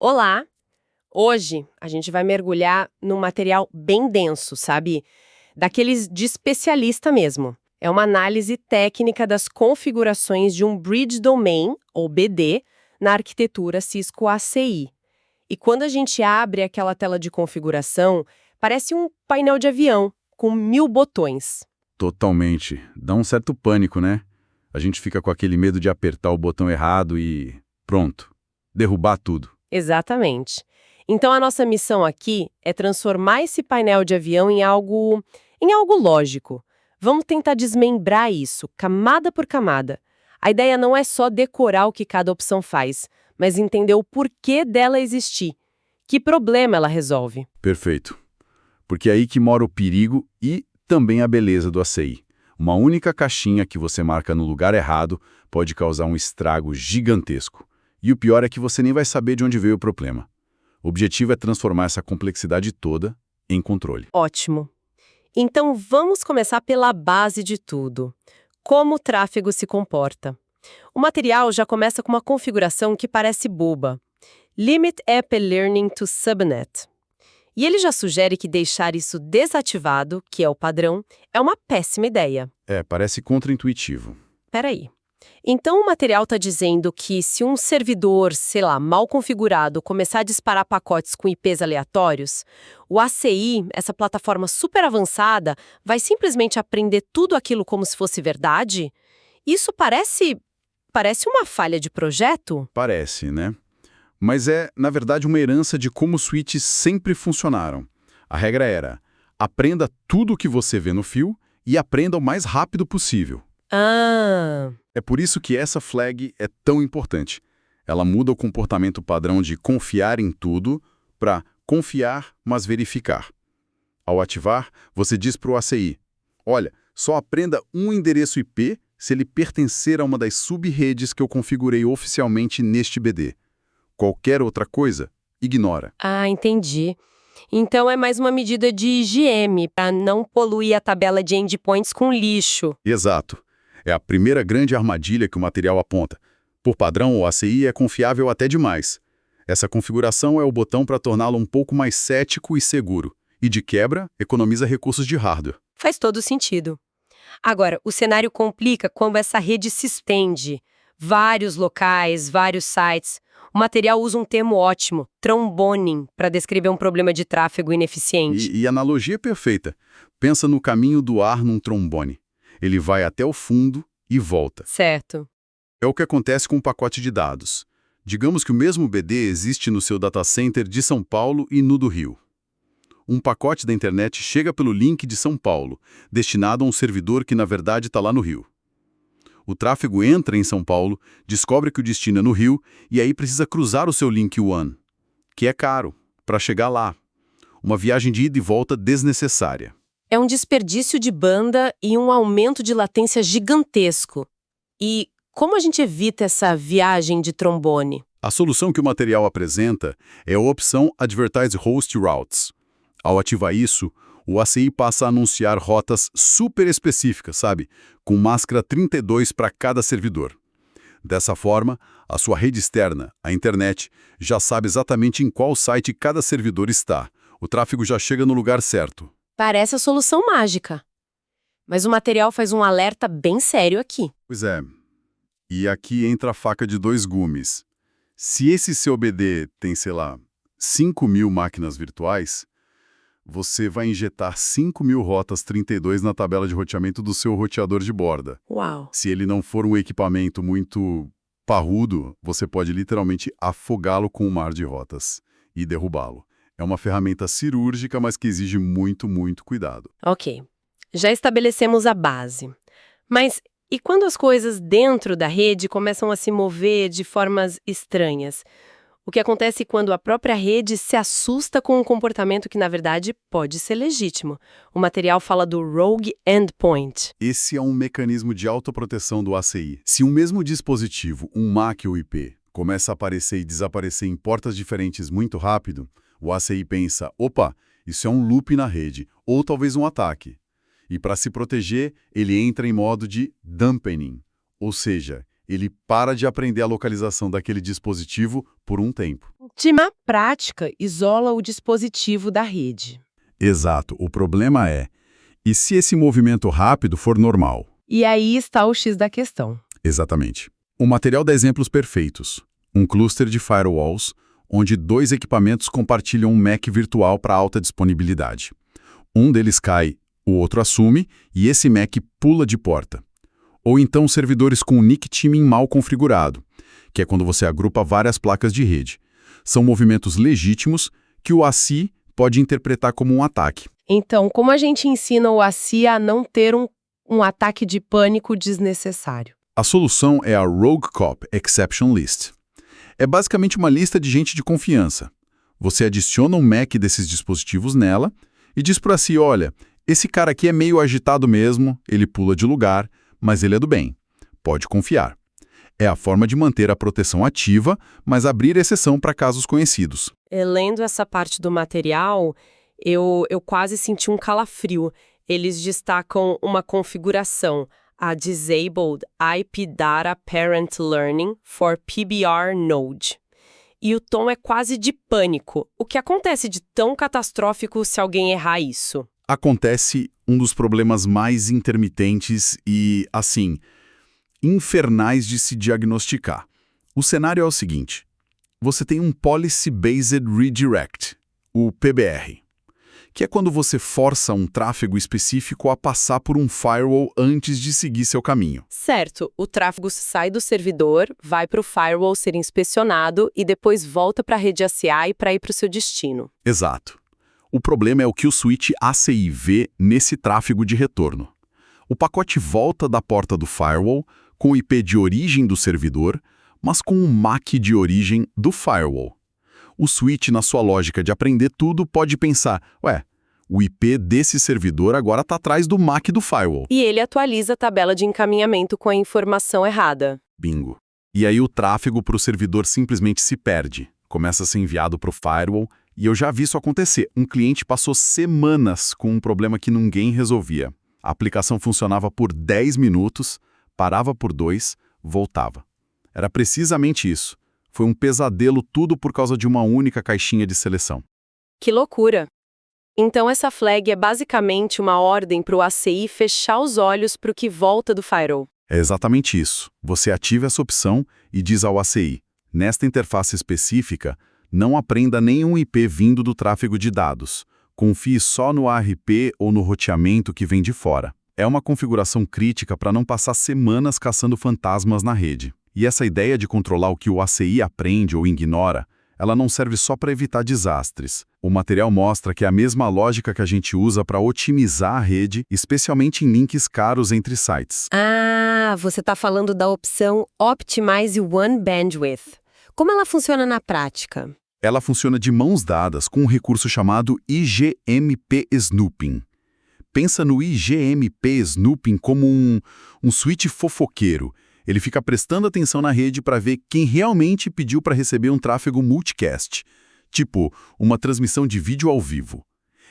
Olá! Hoje a gente vai mergulhar num material bem denso, sabe? Daqueles de especialista mesmo. É uma análise técnica das configurações de um Bridge Domain, ou BD, na arquitetura Cisco ACI. E quando a gente abre aquela tela de configuração, parece um painel de avião, com 1000 botões. Totalmente. Dá um certo pânico, né? A gente fica com aquele medo de apertar o botão errado e pronto, derrubar tudo. Exatamente. Então a nossa missão aqui é transformar esse painel de avião em algo lógico. Vamos tentar desmembrar isso, camada por camada. A ideia não é só decorar o que cada opção faz, mas entender o porquê dela existir. Que problema ela resolve? Perfeito. Porque é aí que mora o perigo e também a beleza do ACI. Uma única caixinha que você marca no lugar errado pode causar um estrago gigantesco. E o pior é que você nem vai saber de onde veio o problema. O objetivo é transformar essa complexidade toda em controle. Ótimo. Então vamos começar pela base de tudo. Como o tráfego se comporta. O material já começa com uma configuração que parece boba. Limit App Learning to Subnet. E ele já sugere que deixar isso desativado, que é o padrão, é uma péssima ideia. Parece contraintuitivo. Peraí. Então o material está dizendo que se um servidor, sei lá, mal configurado, começar a disparar pacotes com IPs aleatórios, o ACI, essa plataforma super avançada, vai simplesmente aprender tudo aquilo como se fosse verdade? Isso parece uma falha de projeto? Parece, né? Mas é, na verdade, uma herança de como switches sempre funcionaram. A regra era: aprenda tudo o que você vê no fio e aprenda o mais rápido possível. Ah, É por isso que essa flag é tão importante. Ela muda o comportamento padrão de confiar em tudo para confiar, mas verificar. Ao ativar, você diz para o ACI: olha, só aprenda um endereço IP se ele pertencer a uma das sub-redes que eu configurei oficialmente neste BD. Qualquer outra coisa, ignora. entendi. Então é mais uma medida de higiene para não poluir a tabela de endpoints com lixo. Exato. É a primeira grande armadilha que o material aponta. Por padrão, o ACI é confiável até demais. Essa configuração é o botão para torná-lo um pouco mais cético e seguro. E, de quebra, economiza recursos de hardware. Faz todo sentido. Agora, o cenário complica quando essa rede se estende. Vários locais, vários sites. O material usa um termo ótimo, tromboning, para descrever um problema de tráfego ineficiente. E a analogia é perfeita. Pensa no caminho do ar num trombone. Ele vai até o fundo e volta. Certo. É o que acontece com um pacote de dados. Digamos que o mesmo BD existe no seu data center de São Paulo e no do Rio. Um pacote da internet chega pelo link de São Paulo, destinado a um servidor que na verdade está lá no Rio. O tráfego entra em São Paulo, descobre que o destino é no Rio e aí precisa cruzar o seu link WAN, que é caro, para chegar lá. Uma viagem de ida e volta desnecessária. É um desperdício de banda e um aumento de latência gigantesco. E como a gente evita essa viagem de trombone? A solução que o material apresenta é a opção Advertise Host Routes. Ao ativar isso, o ACI passa a anunciar rotas super específicas, sabe? Com máscara 32 para cada servidor. Dessa forma, a sua rede externa, a internet, já sabe exatamente em qual site cada servidor está. O tráfego já chega no lugar certo. Parece a solução mágica. Mas o material faz um alerta bem sério aqui. Pois é. E aqui entra a faca de dois gumes. Se esse seu BD tem, sei lá, 5.000 máquinas virtuais, você vai injetar 5.000 rotas 32 na tabela de roteamento do seu roteador de borda. Uau! Se ele não for um equipamento muito parrudo, você pode literalmente afogá-lo com um mar de rotas e derrubá-lo. É uma ferramenta cirúrgica, mas que exige muito, muito cuidado. Ok, já estabelecemos a base. Mas e quando as coisas dentro da rede começam a se mover de formas estranhas? O que acontece quando a própria rede se assusta com um comportamento que, na verdade, pode ser legítimo? O material fala do Rogue Endpoint. Esse é um mecanismo de autoproteção do ACI. Se um mesmo dispositivo, um MAC ou IP, começa a aparecer e desaparecer em portas diferentes muito rápido, o ACI pensa: opa, isso é um loop na rede, ou talvez um ataque. E para se proteger, ele entra em modo de dampening, ou seja, Ele para de aprender a localização daquele dispositivo por um tempo. Na prática, isola o dispositivo da rede. Exato. O problema é, e se esse movimento rápido for normal? E aí está o X da questão. Exatamente. O material dá exemplos perfeitos. Um cluster de firewalls, onde 2 equipamentos compartilham um MAC virtual para alta disponibilidade. Um deles cai, o outro assume, e esse MAC pula de porta. Ou então servidores com NIC timing mal configurado, que é quando você agrupa várias placas de rede. São movimentos legítimos que o ASI pode interpretar como um ataque. Então, como a gente ensina o ASI a não ter um ataque de pânico desnecessário? A solução é a Rogue Cop Exception List. É basicamente uma lista de gente de confiança. Você adiciona um MAC desses dispositivos nela e diz para si, olha, esse cara aqui é meio agitado mesmo, ele pula de lugar, mas ele é do bem. Pode confiar. É a forma de manter a proteção ativa, mas abrir exceção para casos conhecidos. Lendo essa parte do material, eu quase senti um calafrio. Eles destacam uma configuração, a Disabled IP Data Parent Learning for PBR Node. E o tom é quase de pânico. O que acontece de tão catastrófico se alguém errar isso? Acontece um dos problemas mais intermitentes e, assim, infernais de se diagnosticar. O cenário é o seguinte: você tem um Policy Based Redirect, o PBR, que é quando você força um tráfego específico a passar por um firewall antes de seguir seu caminho. Certo, o tráfego sai do servidor, vai para o firewall ser inspecionado e depois volta para a rede ACI para ir para o seu destino. Exato. O problema é o que o switch ACI vê nesse tráfego de retorno. O pacote volta da porta do firewall com o IP de origem do servidor, mas com um MAC de origem do firewall. O switch, na sua lógica de aprender tudo, pode pensar, o IP desse servidor agora está atrás do MAC do firewall. E ele atualiza a tabela de encaminhamento com a informação errada. Bingo. E aí o tráfego para o servidor simplesmente se perde. Começa a ser enviado para o firewall, e eu já vi isso acontecer. Um cliente passou semanas com um problema que ninguém resolvia. A aplicação funcionava por 10 minutos, parava por 2, voltava. Era precisamente isso. Foi um pesadelo, tudo por causa de uma única caixinha de seleção. Que loucura! Então essa flag é basicamente uma ordem para o ACI fechar os olhos para o que volta do firewall. É exatamente isso. Você ativa essa opção e diz ao ACI, nesta interface específica, não aprenda nenhum IP vindo do tráfego de dados. Confie só no ARP ou no roteamento que vem de fora. É uma configuração crítica para não passar semanas caçando fantasmas na rede. E essa ideia de controlar o que o ACI aprende ou ignora, ela não serve só para evitar desastres. O material mostra que é a mesma lógica que a gente usa para otimizar a rede, especialmente em links caros entre sites. Ah, você está falando da opção Optimize One Bandwidth. Como ela funciona na prática? Ela funciona de mãos dadas com um recurso chamado IGMP Snooping. Pensa no IGMP Snooping como um switch fofoqueiro. Ele fica prestando atenção na rede para ver quem realmente pediu para receber um tráfego multicast, tipo uma transmissão de vídeo ao vivo.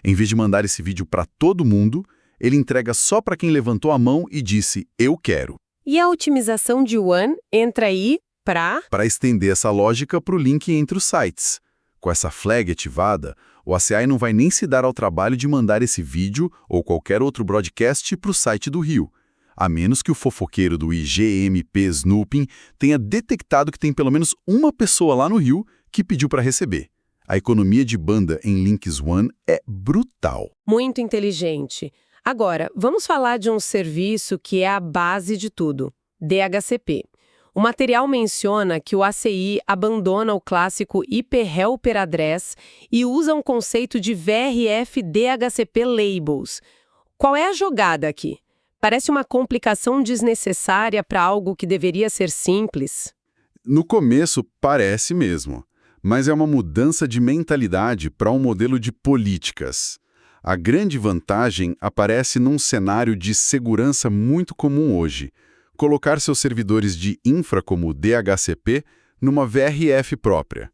Em vez de mandar esse vídeo para todo mundo, ele entrega só para quem levantou a mão e disse, eu quero. E a otimização de One entra aí para estender essa lógica para o link entre os sites. Com essa flag ativada, o ACI não vai nem se dar ao trabalho de mandar esse vídeo ou qualquer outro broadcast para o site do Rio, a menos que o fofoqueiro do IGMP Snooping tenha detectado que tem pelo menos uma pessoa lá no Rio que pediu para receber. A economia de banda em Links One é brutal. Muito inteligente. Agora, vamos falar de um serviço que é a base de tudo, DHCP. O material menciona que o ACI abandona o clássico IP Helper Address e usa um conceito de VRF DHCP Labels. Qual é a jogada aqui? Parece uma complicação desnecessária para algo que deveria ser simples. No começo, parece mesmo, mas é uma mudança de mentalidade para um modelo de políticas. A grande vantagem aparece num cenário de segurança muito comum hoje. Colocar seus servidores de infra como DHCP numa VRF própria.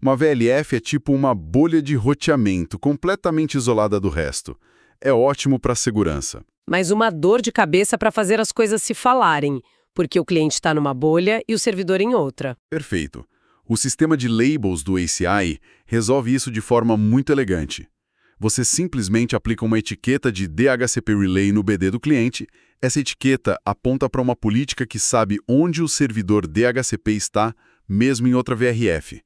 Uma VLF é tipo uma bolha de roteamento completamente isolada do resto. É ótimo para a segurança. Mas uma dor de cabeça para fazer as coisas se falarem. porque o cliente está numa bolha e o servidor em outra. Perfeito. O sistema de labels do ACI resolve isso de forma muito elegante. Você simplesmente aplica uma etiqueta de DHCP Relay no BD do cliente. Essa etiqueta aponta para uma política que sabe onde o servidor DHCP está, mesmo em outra VRF.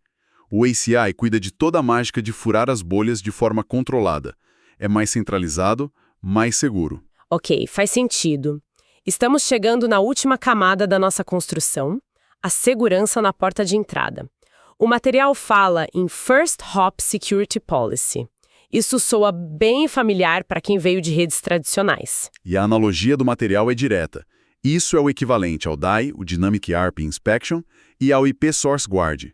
O ACI cuida de toda a mágica de furar as bolhas de forma controlada. É mais centralizado, mais seguro. Ok, faz sentido. Estamos chegando na última camada da nossa construção, a segurança na porta de entrada. O material fala em First Hop Security Policy. Isso soa bem familiar para quem veio de redes tradicionais. E a analogia do material é direta. Isso é o equivalente ao DAI, o Dynamic ARP Inspection, e ao IP Source Guard.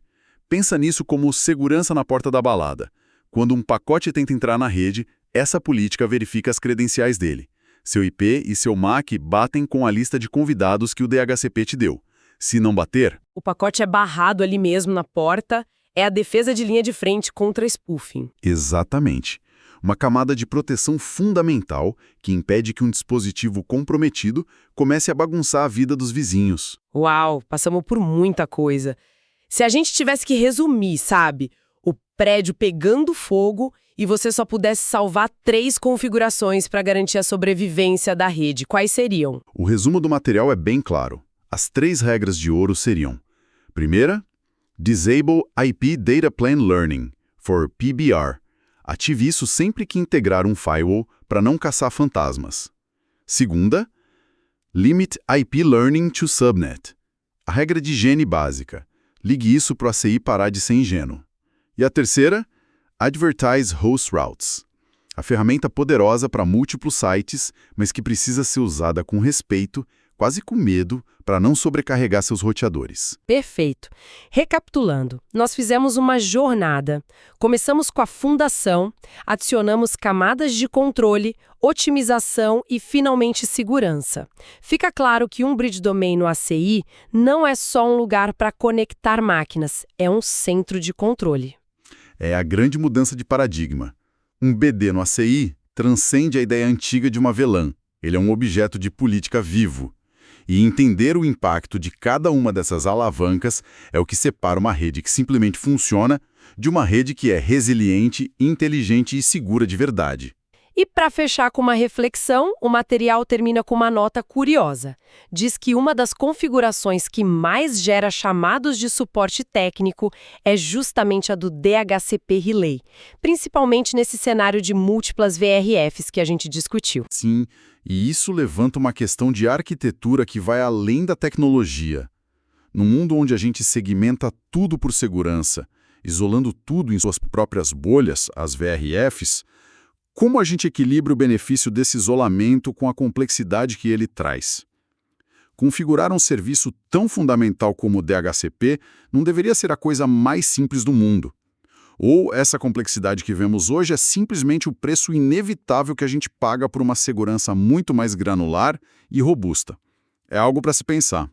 Pensa nisso como segurança na porta da balada. Quando um pacote tenta entrar na rede, essa política verifica as credenciais dele. Seu IP e seu MAC batem com a lista de convidados que o DHCP te deu. Se não bater, o pacote é barrado ali mesmo na porta, é a defesa de linha de frente contra spoofing. Exatamente. Uma camada de proteção fundamental que impede que um dispositivo comprometido comece a bagunçar a vida dos vizinhos. Uau, passamos por muita coisa. Se a gente tivesse que resumir, sabe? O prédio pegando fogo e você só pudesse salvar 3 configurações para garantir a sobrevivência da rede, quais seriam? O resumo do material é bem claro. As 3 regras de ouro seriam: primeira, Disable IP Data Plan Learning, for PBR. Ative isso sempre que integrar um firewall para não caçar fantasmas. Segunda, Limit IP Learning to Subnet. A regra de higiene básica. Ligue isso para o ACI parar de ser ingênuo. E a terceira, Advertise Host Routes. A ferramenta poderosa para múltiplos sites, mas que precisa ser usada com respeito, quase com medo, para não sobrecarregar seus roteadores. Perfeito. Recapitulando, nós fizemos uma jornada. Começamos com a fundação, adicionamos camadas de controle, otimização e, finalmente, segurança. Fica claro que um Bridge Domain no ACI não é só um lugar para conectar máquinas, é um centro de controle. É a grande mudança de paradigma. Um BD no ACI transcende a ideia antiga de uma VLAN. Ele é um objeto de política vivo. E entender o impacto de cada uma dessas alavancas é o que separa uma rede que simplesmente funciona de uma rede que é resiliente, inteligente e segura de verdade. E para fechar com uma reflexão, o material termina com uma nota curiosa. Diz que uma das configurações que mais gera chamados de suporte técnico é justamente a do DHCP Relay, principalmente nesse cenário de múltiplas VRFs que a gente discutiu. Sim, e isso levanta uma questão de arquitetura que vai além da tecnologia. Num mundo onde a gente segmenta tudo por segurança, isolando tudo em suas próprias bolhas, as VRFs, como a gente equilibra o benefício desse isolamento com a complexidade que ele traz? Configurar um serviço tão fundamental como o DHCP não deveria ser a coisa mais simples do mundo. Ou essa complexidade que vemos hoje é simplesmente o preço inevitável que a gente paga por uma segurança muito mais granular e robusta. É algo para se pensar.